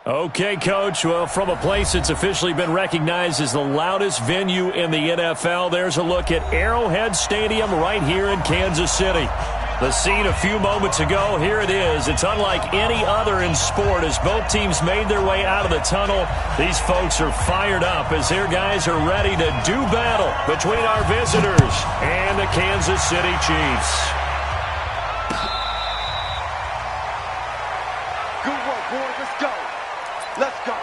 Okay, Coach. Well, from a place that's officially been recognized as the loudest venue in the NFL, there's a look at Arrowhead Stadium right here in Kansas City. The scene a few moments ago, here it is. It's unlike any other in sport as both teams made their way out of the tunnel. These folks are fired up as their guys are ready to do battle between our visitors and the Kansas City Chiefs. Good work, boys. Let's go. Let's go.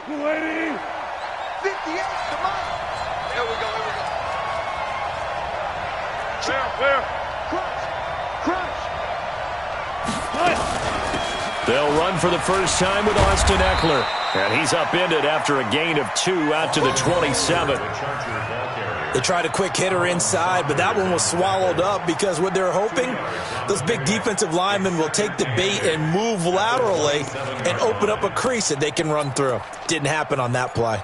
Waiting. 58, come on. There we go, here we go. Clear. Crunch. They'll run for the first time with Austin Eckler. And he's upended after a gain of 2 out to the 27. They tried a quick hitter inside, but that one was swallowed up because what they're hoping, those big defensive linemen will take the bait and move laterally and open up a crease that they can run through. Didn't happen on that play.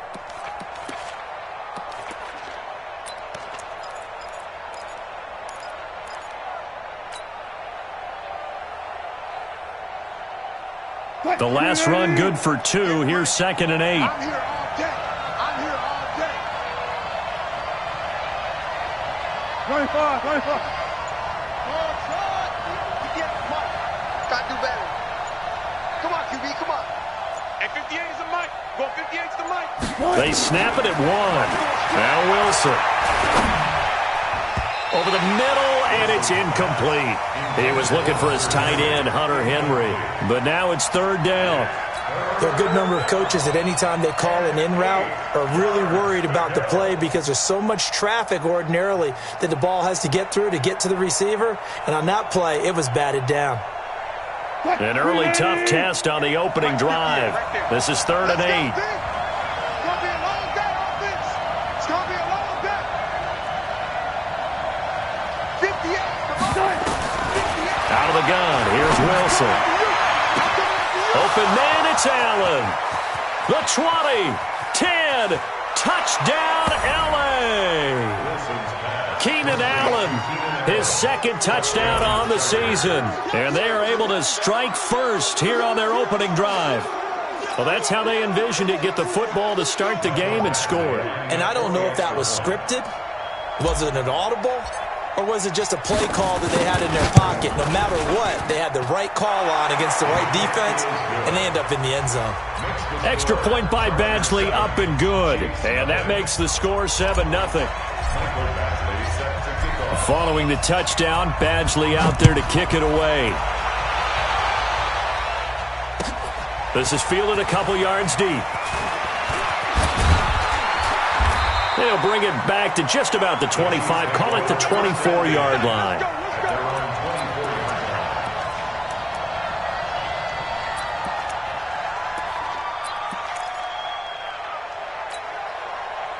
The last run good for 2. Here's 2nd and 8. I'm here all day. I'm here all day. 25. You get the point. Got to do better. Come on, QB, come on. And 58 is the mic. Go 58's the mic. They snap it at 1. Now Wilson. Over the middle, and it's incomplete. He was looking for his tight end, Hunter Henry. But now it's 3rd down. There are a good number of coaches at any time they call an in route are really worried about the play because there's so much traffic ordinarily that the ball has to get through to get to the receiver. And on that play, it was batted down. An early tough test on the opening drive. This is 3rd and 8. Out of the gun, here's Wilson. Open man, it's Allen. The 20, 10, touchdown LA. Keenan Allen, his 2nd touchdown on the season. And they are able to strike first here on their opening drive. Well, that's how they envisioned it, get the football to start the game and score. And I don't know if that was scripted. Was it an audible? Or was it just a play call that they had in their pocket? No matter what, they had the right call on against the right defense, and they end up in the end zone. Extra point by Badgley, up and good. And that makes the score 7-0. Following the touchdown, Badgley out there to kick it away. This is fielded a couple yards deep. They'll bring it back to just about the 25. Call it the 24-yard line.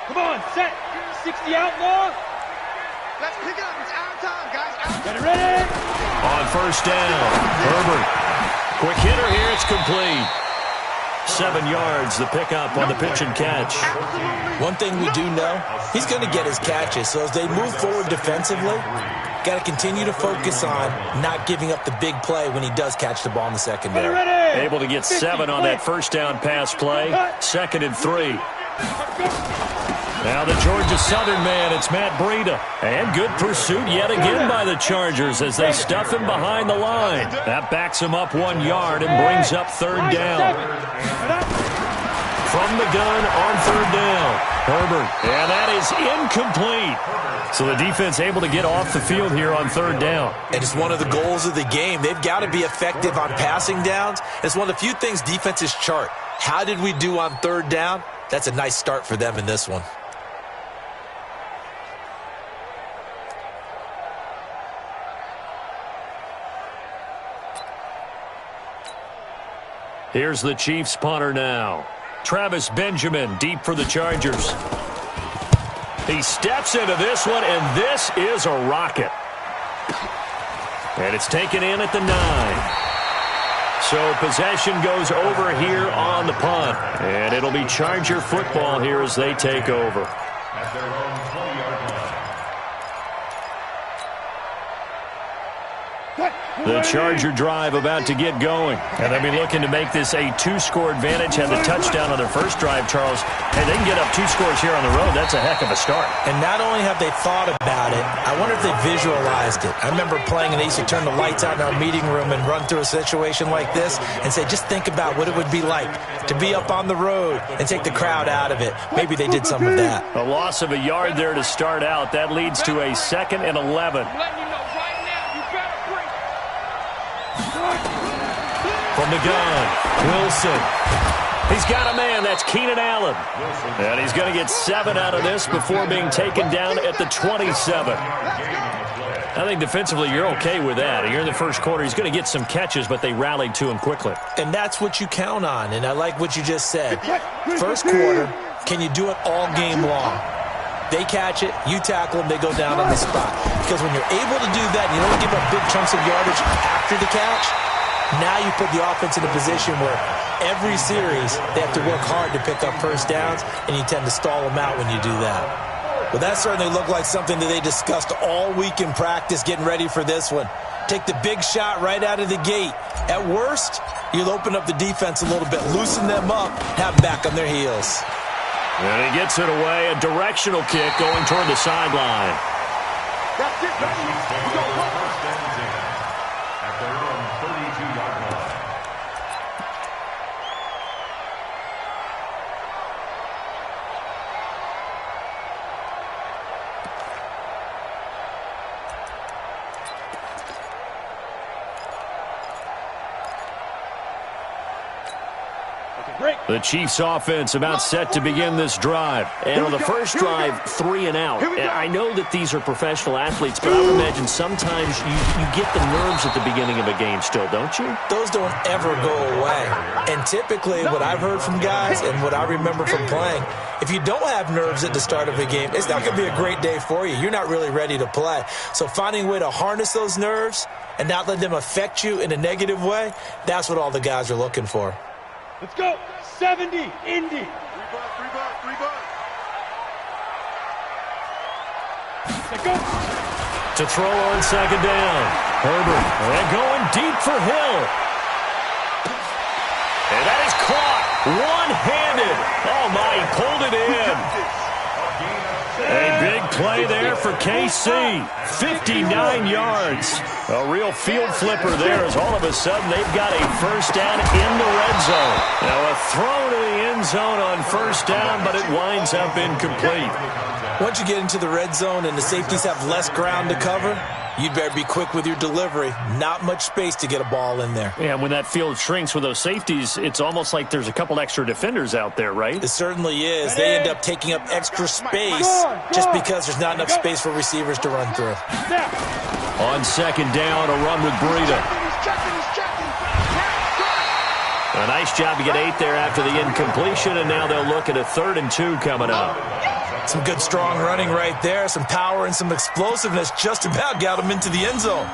Come on, set. 60 outlaw. Let's pick it up. It's our time, guys. Get it ready. On 1st down, Herbert. Quick hitter here. It's complete. 7 yards, the pickup on the pitch and catch. One thing we do know, he's going to get his catches. So as they move forward defensively, got to continue to focus on not giving up the big play when he does catch the ball in the secondary. Able to get 7 on that 1st down pass play. 2nd and 3. Now the Georgia Southern man, it's Matt Breida. And good pursuit yet again by the Chargers as they stuff him behind the line. That backs him up 1 yard and brings up 3rd down. From the gun on 3rd down, Herbert. And that is incomplete. So the defense able to get off the field here on 3rd down. And it's one of the goals of the game. They've got to be effective on passing downs. It's one of the few things defenses chart. How did we do on 3rd down? That's a nice start for them in this one. Here's the Chiefs punter now. Travis Benjamin deep for the Chargers. He steps into this one, and this is a rocket. And it's taken in at the 9. So possession goes over here on the punt. And it'll be Charger football here as they take over. At their own 20-yard line. The Charger drive about to get going. And they'll be looking to make this a 2-score advantage. Had the touchdown on their first drive, Charles. Hey, they can get up 2 scores here on the road. That's a heck of a start. And not only have they thought about it, I wonder if they visualized it. I remember playing and they used to turn the lights out in our meeting room and run through a situation like this and say, just think about what it would be like to be up on the road and take the crowd out of it. Maybe they did some of that. A loss of a yard there to start out. That leads to a 2nd and 11. From the gun, Wilson. He's got a man. That's Keenan Allen. And he's going to get 7 out of this before being taken down at the 27. I think defensively you're okay with that. You're in the first quarter. He's going to get some catches, but they rallied to him quickly. And that's what you count on, and I like what you just said. First quarter, can you do it all game long? They catch it, you tackle them, they go down on the spot. Because when you're able to do that, you don't give up big chunks of yardage after the catch, now you put the offense in a position where every series they have to work hard to pick up first downs, and you tend to stall them out when you do that. Well, that certainly looked like something that they discussed all week in practice getting ready for this one. Take the big shot right out of the gate. At worst, you'll open up the defense a little bit, loosen them up, have them back on their heels. And he gets it away, a directional kick going toward the sideline. That's it, baby. We go First and 10 at their own 32-yard line. The Chiefs offense about set to begin this drive. And on the first drive, 3 and out. And I know that these are professional athletes, but I would imagine sometimes you get the nerves at the beginning of a game still, don't you? Those don't ever go away. And typically what I've heard from guys and what I remember from playing, if you don't have nerves at the start of a game, it's not going to be a great day for you. You're not really ready to play. So finding a way to harness those nerves and not let them affect you in a negative way, that's what all the guys are looking for. Let's go. 70, Indy. 3 bucks. Let's go. To throw on second down. Herbert. And going deep for Hill. And that is caught. One-handed. Oh, my, he pulled it in. A big play there for KC. 59 yards. A real field flipper there as all of a sudden they've got a first down in the red zone. Now a throw to the end zone on first down, but it winds up incomplete. Once you get into the red zone and the safeties have less ground to cover, you'd better be quick with your delivery. Not much space to get a ball in there. Yeah, when that field shrinks with those safeties, it's almost like there's a couple extra defenders out there, right? It certainly is. They end up taking up extra space just because there's not enough space for receivers to run through. On second down, a run with Breida. He's checking. A nice job to get 8 there after the incompletion, and now they'll look at a 3rd and 2 coming up. Some good strong running right there, some power and some explosiveness just about got him into the end zone.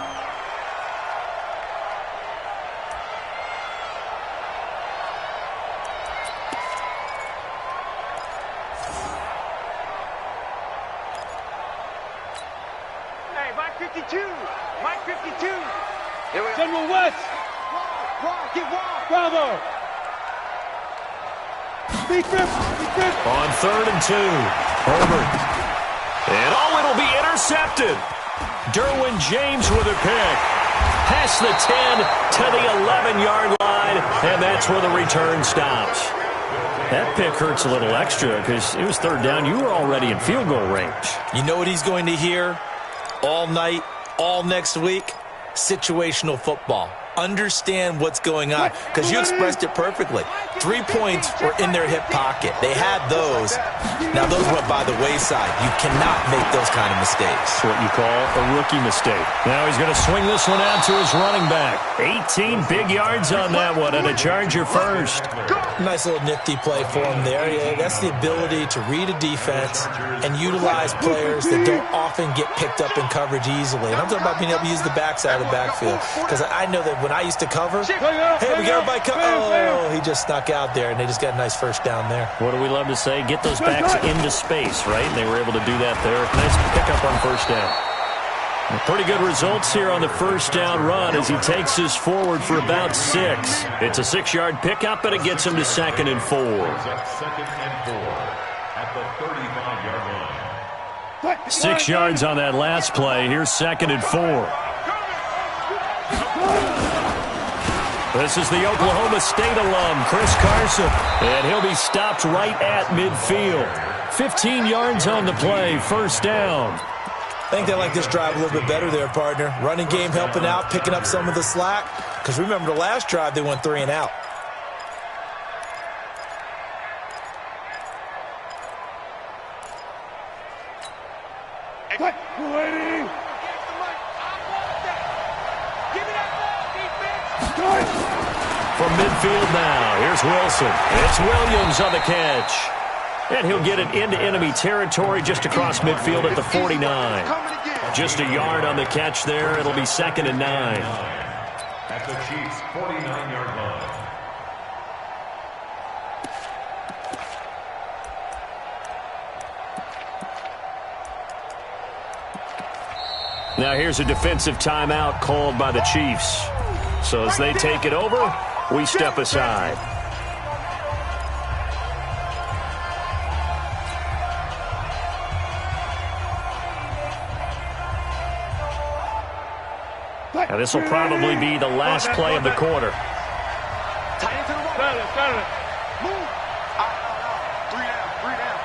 Hey, Mike 52. Mike 52. Here we go. General West. Get wide. Bravo. Speed grip. On 3rd and 2, Herbert. And it'll be intercepted. Derwin James with a pick. Past the 10 to the 11-yard line, and that's where the return stops. That pick hurts a little extra because it was 3rd down. You were already in field goal range. You know what he's going to hear all night, all next week? Situational football. Understand what's going on because you expressed it perfectly. 3 points were in their hip pocket. They had those. Now, those went by the wayside. You cannot make those kind of mistakes. What you call a rookie mistake. Now he's going to swing this one out to his running back. 18 big yards on that one, and a Charger first. Nice little nifty play for him there. Yeah, that's the ability to read a defense and utilize players that don't often get picked up in coverage easily. And I'm talking about being able to use the backside of the backfield. Because I know that when I used to cover, hey, we got everybody cover. Oh, he just snuck out there, and they just got a nice first down there. What do we love to say? Get those backs into space, right? And they were able to do that there. Nice pickup on first down. Pretty good results here on the first down run as he takes this forward for about 6. It's a 6-yard pickup, and it gets him to 2nd and 4. Second and 4 at the 35-yard line. 6 yards on that last play. Here's 2nd and 4. This is the Oklahoma State alum, Chris Carson, and he'll be stopped right at midfield. 15 yards on the play, first down. I think they like this drive a little bit better there, partner. Running game helping out, picking up some of the slack. Because remember the last drive, they went 3 and out. Waiting. From midfield now, here's Wilson. It's Williams on the catch. And he'll get it into enemy territory just across midfield at the 49. Just a yard on the catch there. It'll be 2nd and 9. At the Chiefs' 49-yard line. Now here's a defensive timeout called by the Chiefs. So as they take it over, we step aside. Now this will probably be the last play of the quarter. Move. Out. 3 down.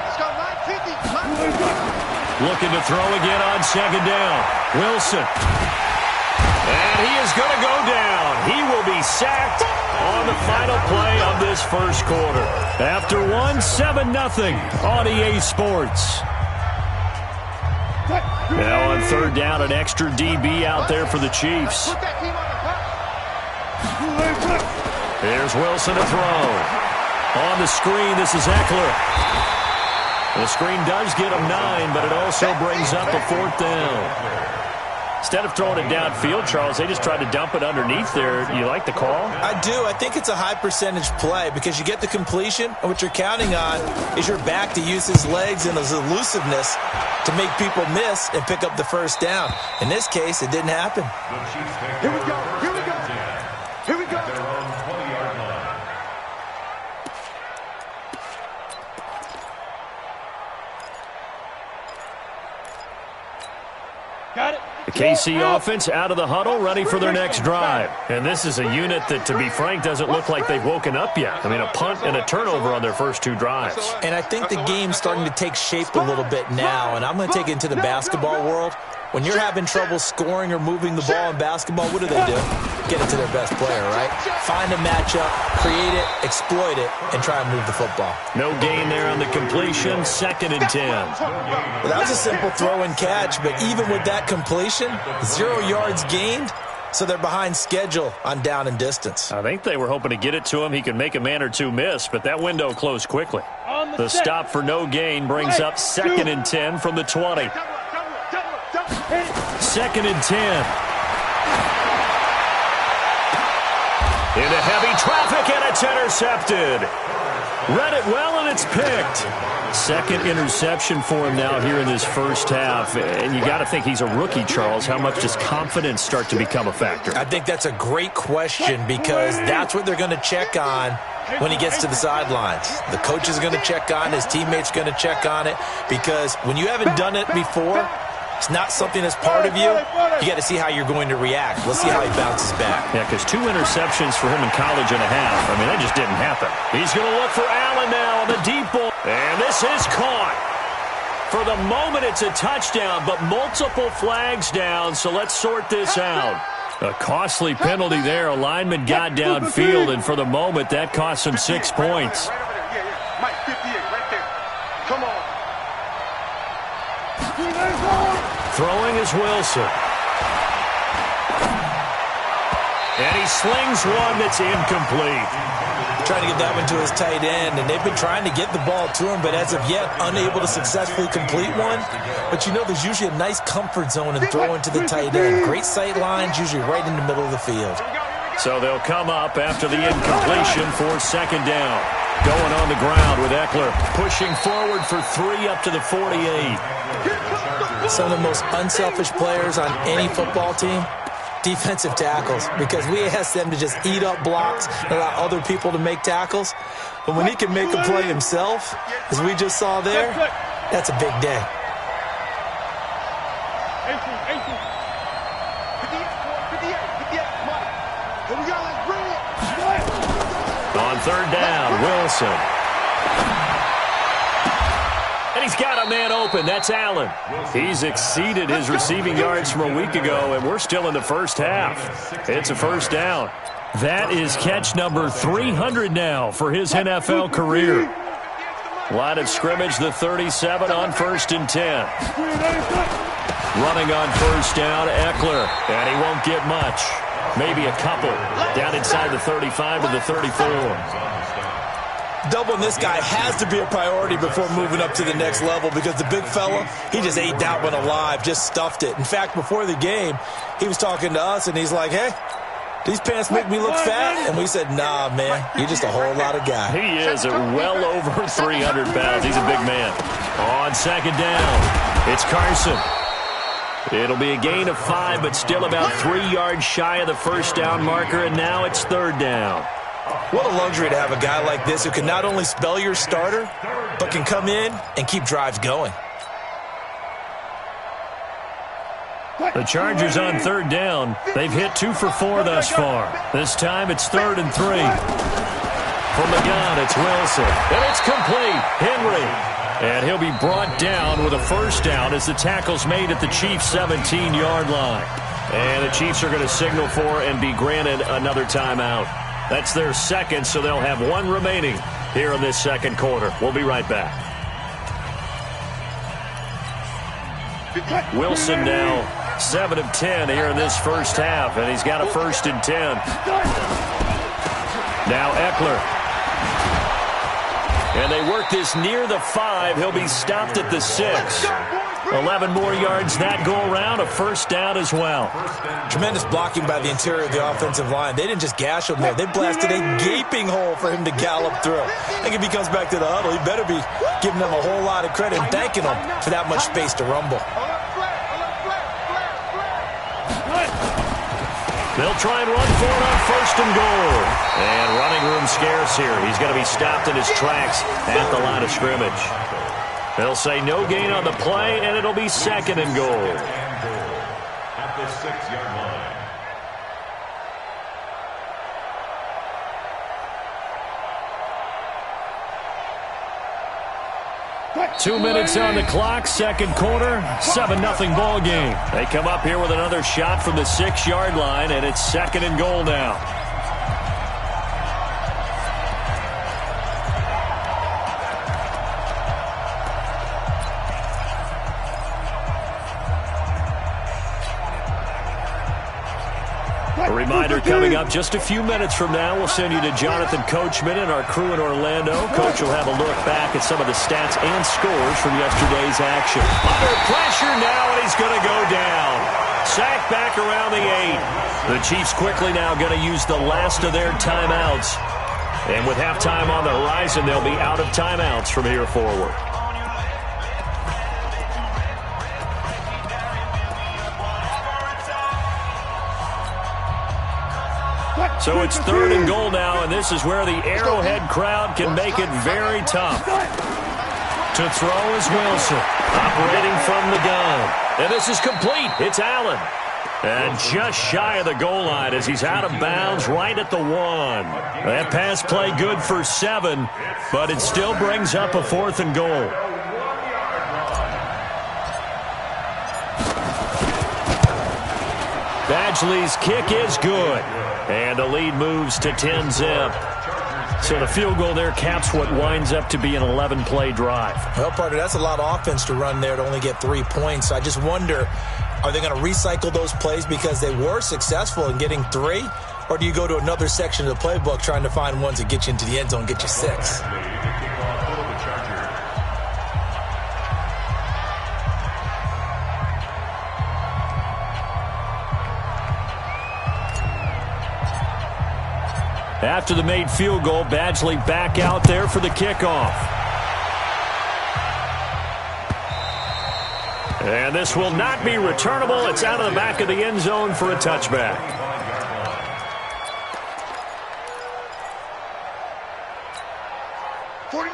Let's go, 950. Looking to throw again on 2nd down. Wilson. And he is going to go down. He will be sacked on the final play of this first quarter. After 7-0 on EA Sports. Now on 3rd down, an extra DB out there for the Chiefs. Here's Wilson to throw. On the screen, this is Eckler. The screen does get him 9, but it also brings up a 4th down. Instead of throwing it downfield, Charles, they just tried to dump it underneath there. You like the call? I do. I think it's a high percentage play because you get the completion, and what you're counting on is your back to use his legs and his elusiveness to make people miss and pick up the first down. In this case, it didn't happen. Here we go. Here we go. At their own 20-yard line. Got it. The KC offense out of the huddle, ready for their next drive. And this is a unit that, to be frank, doesn't look like they've woken up yet. I mean, a punt and a turnover on their first 2 drives. And I think the game's starting to take shape a little bit now, and I'm going to take it into the basketball world. When you're having trouble scoring or moving the ball in basketball, what do? Get it to their best player, right? Find a matchup, create it, exploit it, and try and move the football. No gain there on the completion, 2nd and 10. Well, that was a simple throw and catch, but even with that completion, 0 yards gained, so they're behind schedule on down and distance. I think they were hoping to get it to him. He could make a man or 2 miss, but that window closed quickly. The stop for no gain brings up 2nd and 10 from the 20. 2nd and 10. Into heavy traffic, and it's intercepted. Read it well, and it's picked. 2nd interception for him now here in this first half. And you got to think he's a rookie, Charles. How much does confidence start to become a factor? I think that's a great question because that's what they're going to check on when he gets to the sidelines. The coach is going to check on, his teammates are going to check on it, because when you haven't done it before, it's not something that's part of you. You got to see how you're going to react. Let's see how he bounces back. Yeah, because 2 interceptions for him in college and a half. I mean, that just didn't happen. He's going to look for Allen now on the deep ball. And this is caught. For the moment, it's a touchdown, but multiple flags down, so let's sort this out. A costly penalty there. A lineman got downfield, and for the moment, that cost him 6 points. Right over there. Yeah. Mike, 58, right there. Come on. Throwing is Wilson. And he slings one that's incomplete. Trying to get that one to his tight end, and they've been trying to get the ball to him, but as of yet, unable to successfully complete one. But you know, there's usually a nice comfort zone in throwing to the tight end. Great sight lines, usually right in the middle of the field. So they'll come up after the incompletion for second down. Going on the ground with Eckler, pushing forward for 3 up to the 48. Some of the most unselfish players on any football team, defensive tackles, because we ask them to just eat up blocks and allow other people to make tackles. But when he can make a play himself, as we just saw there, that's a big day. 58, Mike. Here we go, let's bring it. On third down, Wilson. And he's got a man open. That's Allen. He's exceeded his receiving yards from a week ago, and we're still in the first half. It's a first down. That is catch number 300 now for his NFL career. Line of scrimmage, the 37 on 1st and 10. Running on first down, Eckler, and he won't get much. Maybe a couple. Down inside the 35 to the 34. Doubling this guy has to be a priority before moving up to the next level, because the big fella, he just ate that one alive, just stuffed it. In fact, before the game, he was talking to us, and he's like, hey, these pants make me look fat? And we said, nah, man, you're just a whole lot of guy. He is well over 300 pounds. He's a big man. On second down, it's Carson. It'll be a gain of 5, but still about 3 yards shy of the first down marker, and now it's third down. What a luxury to have a guy like this who can not only spell your starter, but can come in and keep drives going. The Chargers on third down. They've hit 2 for 4 thus far. This time it's 3rd and 3. From the gun, it's Wilson. And it's complete. Henry. And he'll be brought down with a first down as the tackle's made at the Chiefs' 17-yard line. And the Chiefs are going to signal for and be granted another timeout. That's their second, so they'll have 1 remaining here in this second quarter. We'll be right back. Wilson now 7 of 10 here in this first half, and he's got a 1st and 10. Now Eckler. And they work this near the 5. He'll be stopped at the 6. 11 more yards that go around, a first down as well. Tremendous blocking by the interior of the offensive line. They didn't just gash him there. They blasted a gaping hole for him to gallop through. I think if he comes back to the huddle, he better be giving them a whole lot of credit and thanking them for that much space to rumble. They'll try and run for it on 1st and goal. And running room scarce here. He's going to be stopped in his tracks at the line of scrimmage. They'll say no gain on the play, and it'll be 2nd and goal. At the 6-yard line. 2 minutes on the clock, second quarter, 7-0 ball game. They come up here with another shot from the 6-yard line, and it's 2nd and goal now. A reminder coming up just a few minutes from now. We'll send you to Jonathan Coachman and our crew in Orlando. Coach will have a look back at some of the stats and scores from yesterday's action. Under pressure now, and he's going to go down. Sacked back around the 8. The Chiefs quickly now going to use the last of their timeouts. And with halftime on the horizon, they'll be out of timeouts from here forward. So it's 3rd and goal now, and this is where the Arrowhead crowd can make it very tough. To throw is Wilson, operating from the gun. And this is complete. It's Allen. And just shy of the goal line as he's out of bounds right at the 1. That pass play good for 7, but it still brings up a 4th and goal. Badgley's kick is good. And the lead moves to 10-zip. So the field goal there caps what winds up to be an 11-play drive. Well, partner, that's a lot of offense to run there to only get 3 points. I just wonder, are they going to recycle those plays because they were successful in getting 3? Or do you go to another section of the playbook trying to find ones that get you into the end zone, get you 6? After the made field goal, Badgley back out there for the kickoff. And this will not be returnable. It's out of the back of the end zone for a touchback.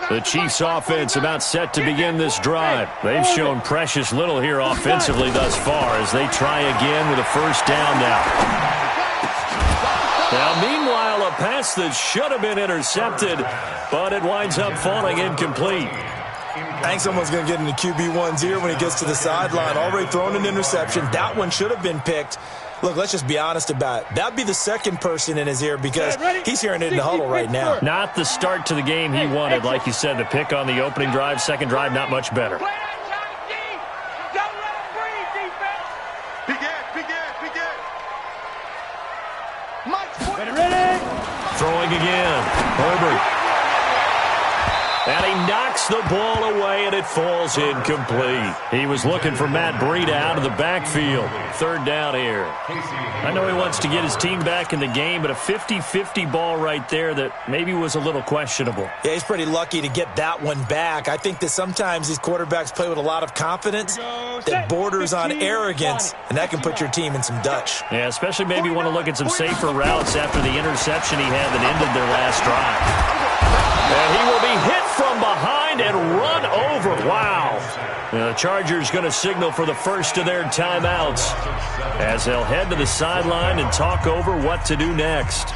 The Chiefs offense about set to begin this drive. They've shown precious little here offensively thus far as they try again with a first down now. Now, meanwhile, a pass that should have been intercepted, but it winds up falling incomplete. I think someone's going to get in the QB1's ear when he gets to the sideline. Already thrown an interception. That one should have been picked. Look, let's just be honest about it. That'd be the second person in his ear because he's hearing it in the huddle right now. Not the start to the game he wanted. Like you said, the pick on the opening drive, second drive, not much better. Throwing again. Herbert. And he knocks the ball away, and it falls incomplete. He was looking for Matt Breida out of the backfield. Third down here. I know he wants to get his team back in the game, but a 50-50 ball right there that maybe was a little questionable. Yeah, he's pretty lucky to get that one back. I think that sometimes these quarterbacks play with a lot of confidence that borders on arrogance, and that can put your team in some Dutch. Yeah, especially maybe want to look at some safer routes after the interception he had that ended their last drive. And he will be hit from behind and run over. Wow. The Chargers going to signal for the first of their timeouts as they'll head to the sideline and talk over what to do next.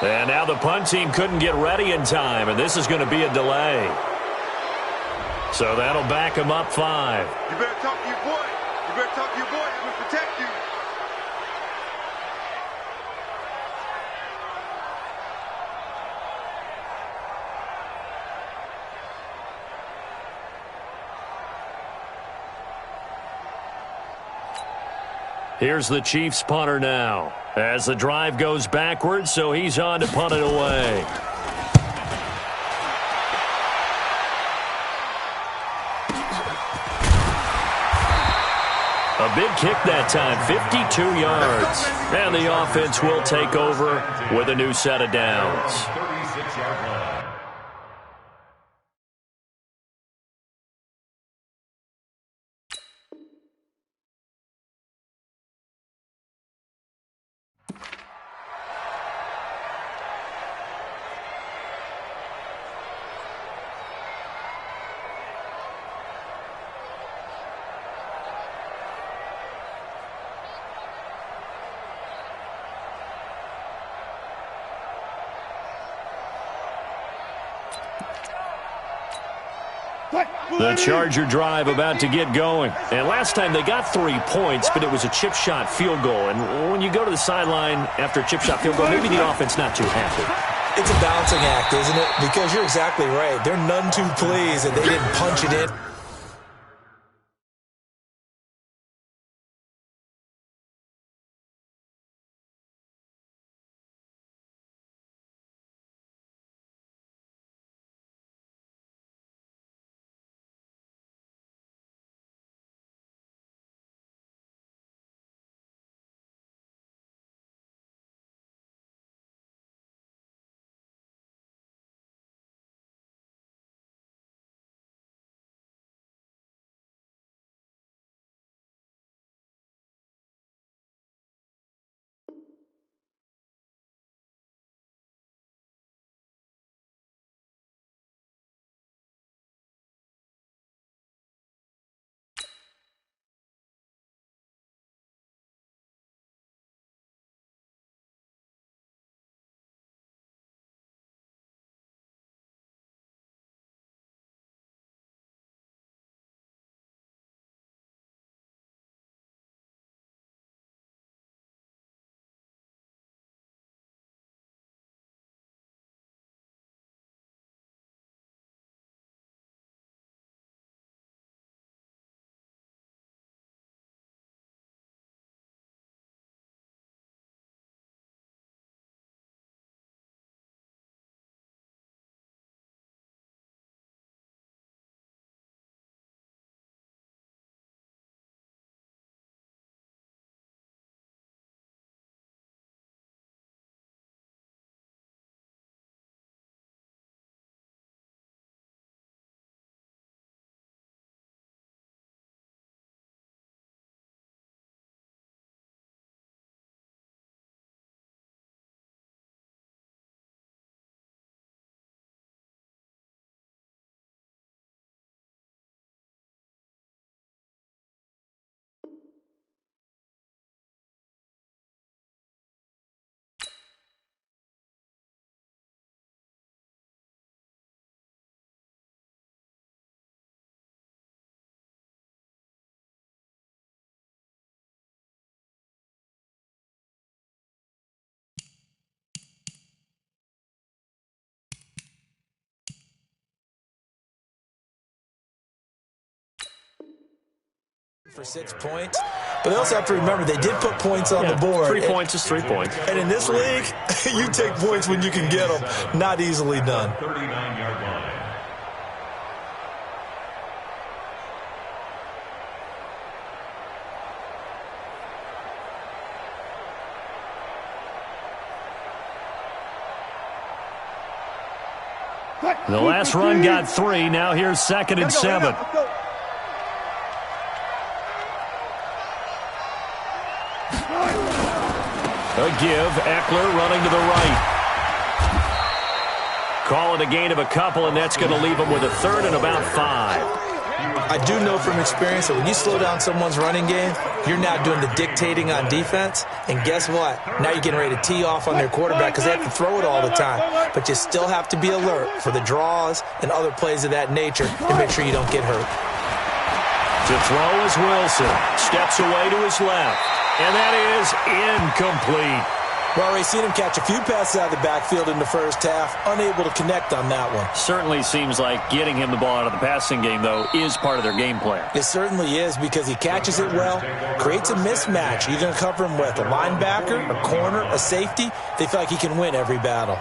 And now the punt team couldn't get ready in time, and this is going to be a delay. So that'll back him up 5. You better talk to your boy. You better talk to your boy. I'm going to protect you. Here's the Chiefs punter now as the drive goes backwards, so he's on to punt it away. A big kick that time, 52 yards. And the offense will take over with a new set of downs. 36-yard line. The Charger drive about to get going. And last time they got 3 points, but it was a chip shot field goal. And when you go to the sideline after a chip shot field goal, maybe the offense not too happy. It's a balancing act, isn't it? Because you're exactly right. They're none too pleased that they didn't punch it in. for 6 points. But they also have to remember they did put points on the board. 3 points is 3 points. And in this league, you take points when you can get them. Not easily done. 39-yard line. The last run got 3. Now here's 2nd and 7. A give. Eckler running to the right. Call it a gain of a couple, and that's going to leave him with a 3rd and about 5. I do know from experience that when you slow down someone's running game, you're now doing the dictating on defense. And guess what? Now you're getting ready to tee off on their quarterback because they have to throw it all the time. But you still have to be alert for the draws and other plays of that nature to make sure you don't get hurt. To throw is Wilson. Steps away to his left. And that is incomplete. Well, we've seen him catch a few passes out of the backfield in the first half, unable to connect on that one. Certainly seems like getting him the ball out of the passing game, though, is part of their game plan. It certainly is because he catches it well, creates a mismatch. You're going to cover him with a linebacker, a corner, a safety. They feel like he can win every battle.